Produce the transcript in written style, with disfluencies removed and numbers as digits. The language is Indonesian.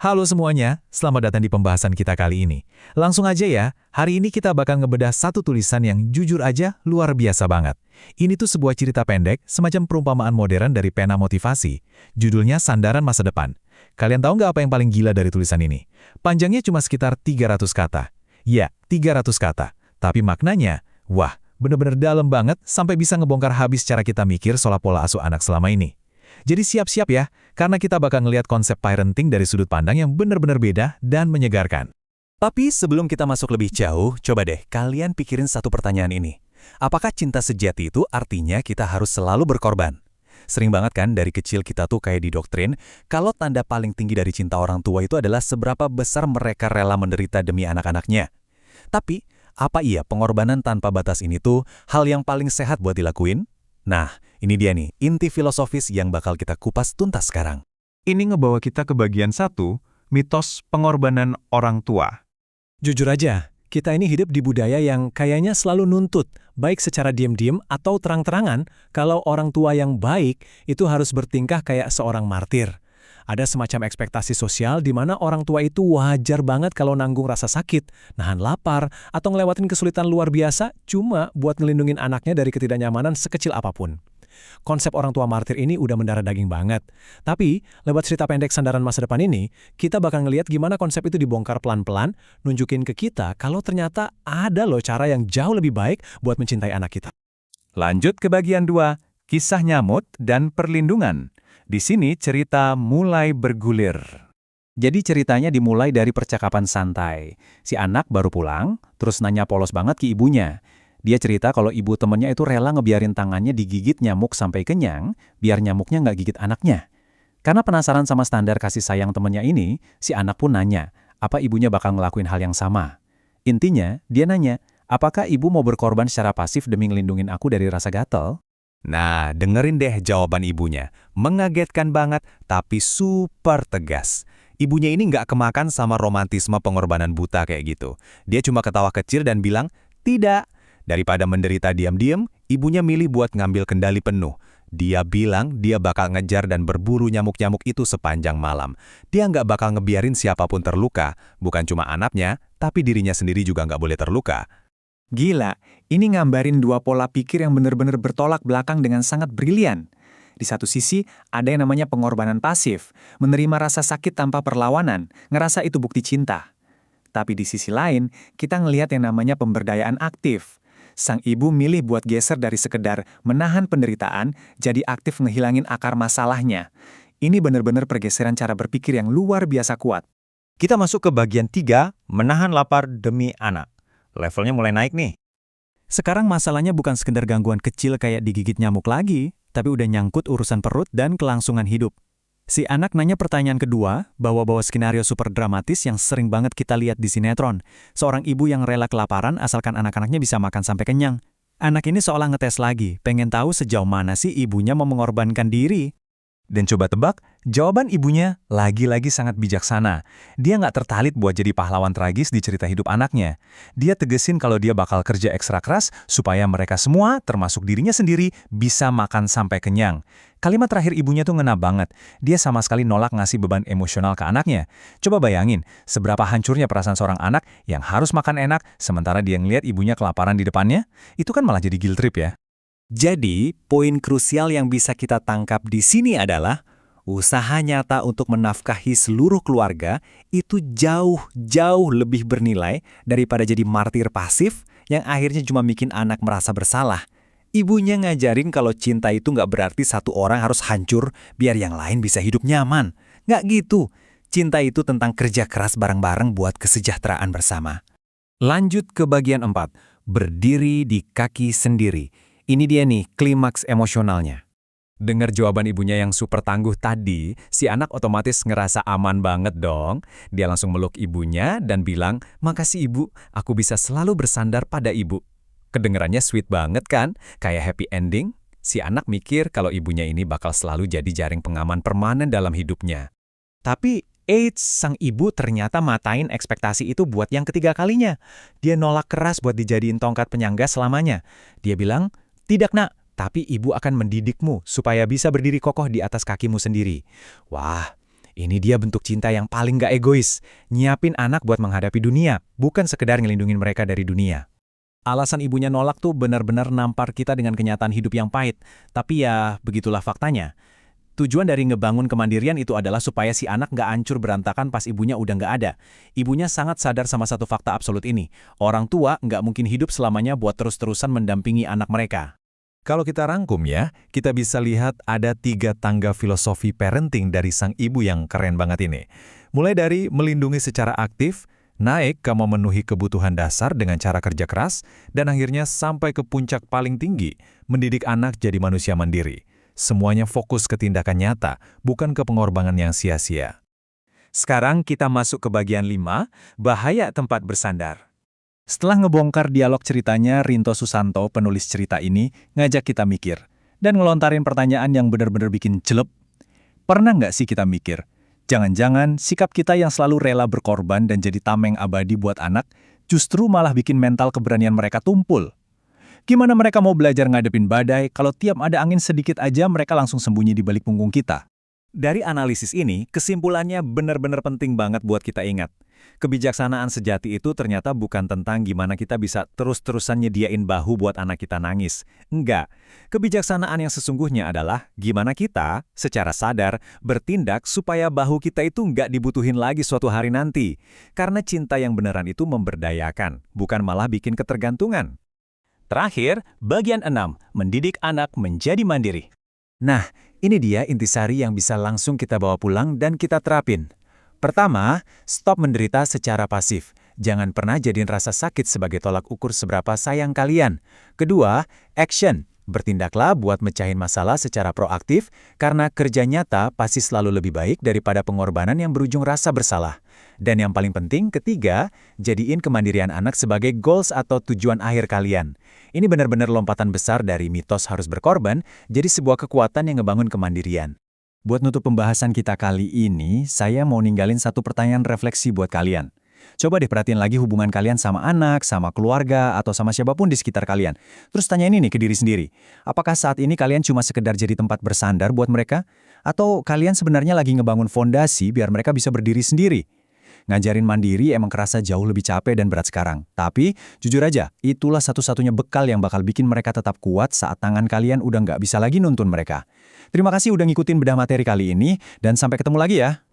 Halo semuanya, selamat datang di pembahasan kita kali ini. Langsung aja ya, hari ini kita bakal ngebedah satu tulisan yang jujur aja luar biasa banget. Ini tuh sebuah cerita pendek, semacam perumpamaan modern dari pena motivasi. Judulnya Sandaran Masa Depan. Kalian tahu nggak apa yang paling gila dari tulisan ini? Panjangnya cuma sekitar 300 kata. Ya, 300 kata. Tapi maknanya, wah, bener-bener dalam banget sampai bisa ngebongkar habis cara kita mikir soal pola asuh anak selama ini. Jadi siap-siap ya, karena kita bakal ngelihat konsep parenting dari sudut pandang yang benar-benar beda dan menyegarkan. Tapi sebelum kita masuk lebih jauh, coba deh kalian pikirin satu pertanyaan ini. Apakah cinta sejati itu artinya kita harus selalu berkorban? Sering banget kan dari kecil kita tuh kayak didoktrin, kalau tanda paling tinggi dari cinta orang tua itu adalah seberapa besar mereka rela menderita demi anak-anaknya. Tapi, apa iya pengorbanan tanpa batas ini tuh hal yang paling sehat buat dilakuin? Nah, ini dia nih, inti filosofis yang bakal kita kupas tuntas sekarang. Ini ngebawa kita ke bagian 1, mitos pengorbanan orang tua. Jujur aja, kita ini hidup di budaya yang kayaknya selalu nuntut, baik secara diam-diam atau terang-terangan, kalau orang tua yang baik itu harus bertingkah kayak seorang martir. Ada semacam ekspektasi sosial di mana orang tua itu wajar banget kalau nanggung rasa sakit, nahan lapar, atau ngelewatin kesulitan luar biasa cuma buat ngelindungin anaknya dari ketidaknyamanan sekecil apapun. Konsep orang tua martir ini udah mendarah daging banget. Tapi, lewat cerita pendek Sandaran Masa Depan ini, kita bakal ngeliat gimana konsep itu dibongkar pelan-pelan, nunjukin ke kita kalau ternyata ada loh cara yang jauh lebih baik buat mencintai anak kita. Lanjut ke bagian 2, kisah nyamut dan perlindungan. Di sini cerita mulai bergulir. Jadi ceritanya dimulai dari percakapan santai. Si anak baru pulang, terus nanya polos banget ke ibunya. Dia cerita kalau ibu temennya itu rela ngebiarin tangannya digigit nyamuk sampai kenyang, biar nyamuknya nggak gigit anaknya. Karena penasaran sama standar kasih sayang temennya ini, si anak pun nanya, apa ibunya bakal ngelakuin hal yang sama. Intinya, dia nanya, apakah ibu mau berkorban secara pasif demi ngelindungin aku dari rasa gatel? Nah, dengerin deh jawaban ibunya. Mengagetkan banget, tapi super tegas. Ibunya ini nggak kemakan sama romantisme pengorbanan buta kayak gitu. Dia cuma ketawa kecil dan bilang, tidak. Daripada menderita diam-diam, ibunya milih buat ngambil kendali penuh. Dia bilang dia bakal ngejar dan berburu nyamuk-nyamuk itu sepanjang malam. Dia nggak bakal ngebiarin siapapun terluka. Bukan cuma anaknya, tapi dirinya sendiri juga nggak boleh terluka. Gila, ini ngambarin dua pola pikir yang benar-benar bertolak belakang dengan sangat brilian. Di satu sisi, ada yang namanya pengorbanan pasif, menerima rasa sakit tanpa perlawanan, ngerasa itu bukti cinta. Tapi di sisi lain, kita ngelihat yang namanya pemberdayaan aktif. Sang ibu milih buat geser dari sekedar menahan penderitaan, jadi aktif ngehilangin akar masalahnya. Ini benar-benar pergeseran cara berpikir yang luar biasa kuat. Kita masuk ke bagian 3, menahan lapar demi anak. Levelnya mulai naik nih. Sekarang masalahnya bukan sekedar gangguan kecil kayak digigit nyamuk lagi, tapi udah nyangkut urusan perut dan kelangsungan hidup. Si anak nanya pertanyaan kedua, bawa-bawa skenario super dramatis yang sering banget kita lihat di sinetron. Seorang ibu yang rela kelaparan asalkan anak-anaknya bisa makan sampai kenyang. Anak ini seolah ngetes lagi, pengen tahu sejauh mana sih ibunya mau mengorbankan diri. Dan coba tebak, jawaban ibunya lagi-lagi sangat bijaksana. Dia nggak tertalit buat jadi pahlawan tragis di cerita hidup anaknya. Dia tegesin kalau dia bakal kerja ekstra keras supaya mereka semua, termasuk dirinya sendiri, bisa makan sampai kenyang. Kalimat terakhir ibunya tuh ngena banget. Dia sama sekali nolak ngasih beban emosional ke anaknya. Coba bayangin, seberapa hancurnya perasaan seorang anak yang harus makan enak sementara dia ngeliat ibunya kelaparan di depannya? Itu kan malah jadi guilt trip ya. Jadi, poin krusial yang bisa kita tangkap di sini adalah usaha nyata untuk menafkahi seluruh keluarga itu jauh lebih bernilai daripada jadi martir pasif yang akhirnya cuma bikin anak merasa bersalah. Ibunya ngajarin kalau cinta itu nggak berarti satu orang harus hancur biar yang lain bisa hidup nyaman. Nggak gitu. Cinta itu tentang kerja keras bareng-bareng buat kesejahteraan bersama. Lanjut ke bagian 4, berdiri di kaki sendiri. Ini dia nih, klimaks emosionalnya. Dengar jawaban ibunya yang super tangguh tadi, si anak otomatis ngerasa aman banget dong. Dia langsung meluk ibunya dan bilang, makasih ibu, aku bisa selalu bersandar pada ibu. Kedengerannya sweet banget kan? Kayak happy ending. Si anak mikir kalau ibunya ini bakal selalu jadi jaring pengaman permanen dalam hidupnya. Tapi, sang ibu ternyata matain ekspektasi itu buat yang ketiga kalinya. Dia nolak keras buat dijadiin tongkat penyangga selamanya. Dia bilang, tidak nak, tapi ibu akan mendidikmu supaya bisa berdiri kokoh di atas kakimu sendiri. Wah, Ini dia bentuk cinta yang paling gak egois. Nyiapin anak buat menghadapi dunia, bukan sekedar ngelindungin mereka dari dunia. Alasan ibunya nolak tuh benar-benar nampar kita dengan kenyataan hidup yang pahit. Tapi ya, begitulah faktanya. Tujuan dari ngebangun kemandirian itu adalah supaya si anak nggak hancur berantakan pas ibunya udah nggak ada. Ibunya sangat sadar sama satu fakta absolut ini. Orang tua nggak mungkin hidup selamanya buat terus-terusan mendampingi anak mereka. Kalau kita rangkum ya, kita bisa lihat ada 3 tangga filosofi parenting dari sang ibu yang keren banget ini. Mulai dari melindungi secara aktif, naik ke memenuhi kebutuhan dasar dengan cara kerja keras, dan akhirnya sampai ke puncak paling tinggi, mendidik anak jadi manusia mandiri. Semuanya fokus ke tindakan nyata, bukan ke pengorbanan yang sia-sia. Sekarang kita masuk ke bagian 5, bahaya tempat bersandar. Setelah ngebongkar dialog ceritanya, Rinto Susanto, penulis cerita ini, ngajak kita mikir, dan ngelontarin pertanyaan yang benar-benar bikin jelek. Pernah nggak sih kita mikir, jangan-jangan sikap kita yang selalu rela berkorban dan jadi tameng abadi buat anak, justru malah bikin mental keberanian mereka tumpul? Gimana mereka mau belajar ngadepin badai kalau tiap ada angin sedikit aja mereka langsung sembunyi di balik punggung kita? Dari analisis ini, kesimpulannya benar-benar penting banget buat kita ingat. Kebijaksanaan sejati itu ternyata bukan tentang gimana kita bisa terus-terusan nyediain bahu buat anak kita nangis. Enggak. Kebijaksanaan yang sesungguhnya adalah gimana kita, secara sadar, bertindak supaya bahu kita itu nggak dibutuhin lagi suatu hari nanti. Karena cinta yang beneran itu memberdayakan, bukan malah bikin ketergantungan. Terakhir, bagian 6, mendidik anak menjadi mandiri. Nah, ini dia intisari yang bisa langsung kita bawa pulang dan kita terapin. Pertama, stop menderita secara pasif. Jangan pernah jadiin rasa sakit sebagai tolak ukur seberapa sayang kalian. Kedua, action. Bertindaklah buat mecahin masalah secara proaktif, karena kerja nyata pasti selalu lebih baik daripada pengorbanan yang berujung rasa bersalah. Dan yang paling penting, ketiga, jadiin kemandirian anak sebagai goals atau tujuan akhir kalian. Ini benar-benar lompatan besar dari mitos harus berkorban, jadi sebuah kekuatan yang ngebangun kemandirian. Buat nutup pembahasan kita kali ini, saya mau ninggalin satu pertanyaan refleksi buat kalian. Coba deh perhatiin lagi hubungan kalian sama anak, sama keluarga, atau sama siapapun di sekitar kalian. Terus tanya ini nih ke diri sendiri. Apakah saat ini kalian cuma sekedar jadi tempat bersandar buat mereka? Atau kalian sebenarnya lagi ngebangun fondasi biar mereka bisa berdiri sendiri? Ngajarin mandiri emang kerasa jauh lebih capek dan berat sekarang. Tapi, jujur aja, itulah satu-satunya bekal yang bakal bikin mereka tetap kuat saat tangan kalian udah nggak bisa lagi nuntun mereka. Terima kasih udah ngikutin bedah materi kali ini, dan sampai ketemu lagi ya.